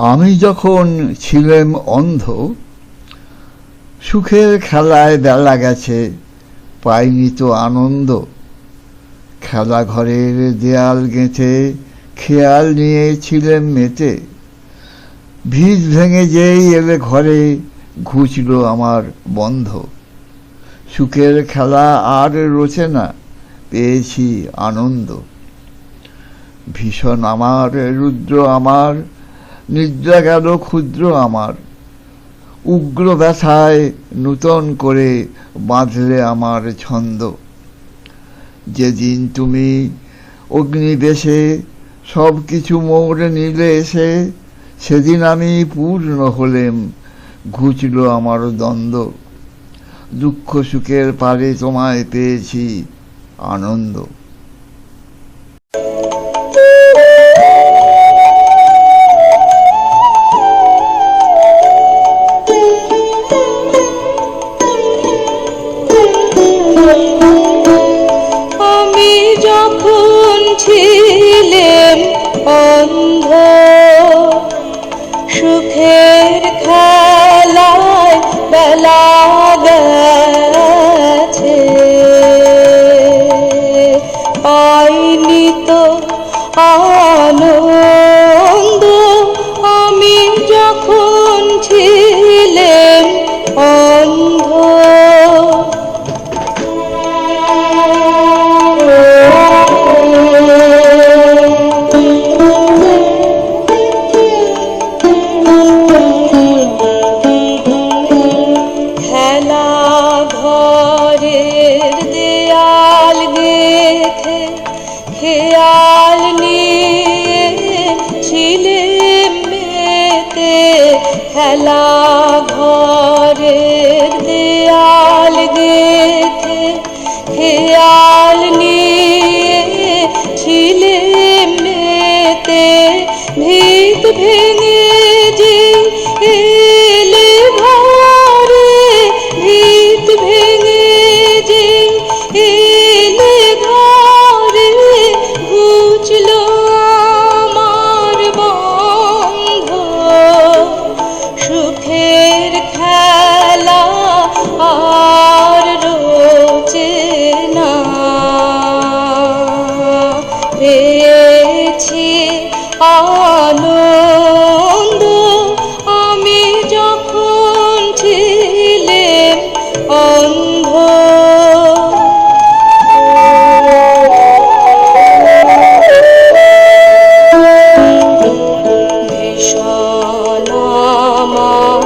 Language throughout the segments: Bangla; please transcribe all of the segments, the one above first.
আমি যখন ছিলাম অন্ধ, সুখের খেলায় বেলা গেছে, পাইনি তো আনন্দ। খেলা ঘরের দেয়াল গেঁথে খেয়াল নিয়ে ছিলাম মেতে, ভিত ভেঙে যেই এলে ঘরে ঘুচল আমার বন্ধ। সুখের খেলা আর রোচে না, পেয়েছি আনন্দ। ভীষণ আমার রুদ্র আমার, নিদ্রা গেল ক্ষুদ্র আমার। উগ্র ব্যথায় নূতন করে বাঁধলে আমার ছন্দ। যেদিন তুমি অগ্নিবেশে সব কিছু মোর নিলে এসে, সেদিন আমি পূর্ণ হলেম, ঘুচল আমার দ্বন্দ্ব। দুঃখ সুখের পারে তোমায় পেয়েছি আনন্দ। আমি যখন ছিলাম অন্ধ, সুখের খেলায় বেলা গেছে, পাইনি তো আনন্দ। আমি যখন ছিলাম অন্ধ, খেলা ঘরের দেয়াল গেথে খেয়াল নিয়ে ছিলাম মেতে। খেলা ঘরের দেয়াল গেথে খেয়াল নিয়ে ছিলাম মেতে, ভিত ভেঙে যে এলে ঘরে, ভিত ভেঙে যে এলে ঘরে, ঘুচল আমার বন্ধ। সুখের খেলা আর রোচে না, পেয়েছি আনন্দ। আমি যখন ছিলাম অন্ধ, ভীষণ আমার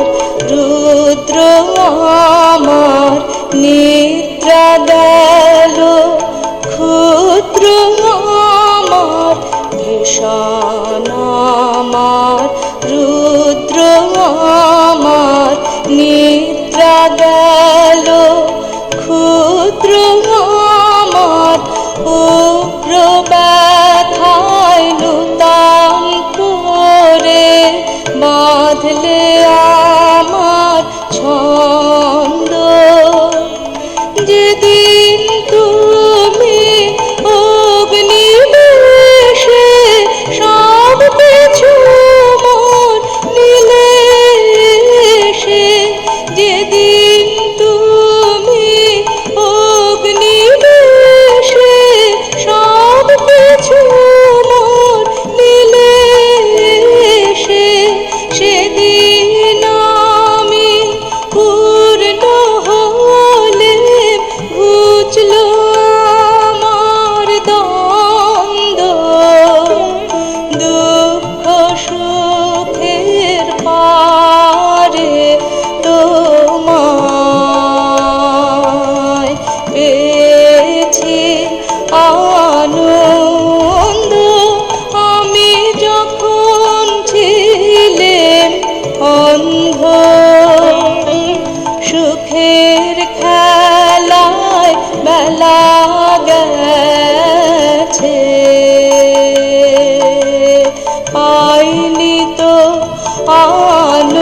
রুদ্র আমার, নিদ্রা গেল ক্ষুদ্র আমার। ভীষণ আমার রুদ্র আমার, নিদ্রা গেল ক্ষুদ্র আমার। উগ্র ব্যথায় নূতন করে বাঁধলে আমার ছন্দ। যেদিন তুমি অগ্নিবেশে সব কিছু মোর নিলে এসে, যেদিন তুমি অগ্নিবেশে সব কিছু মোর নিলে এসে, সেদিন আমি পূর্ণ হলেম, ঘুচল আমার দ্বন্দ্ব। দুঃখ সুখের পারে তোমায় পেয়েছি আনন্দ। আমি যখন ছিলাম অন্ধ, সুখের খেলায় বেলা গেছে, পাইনি তো আনন্দ।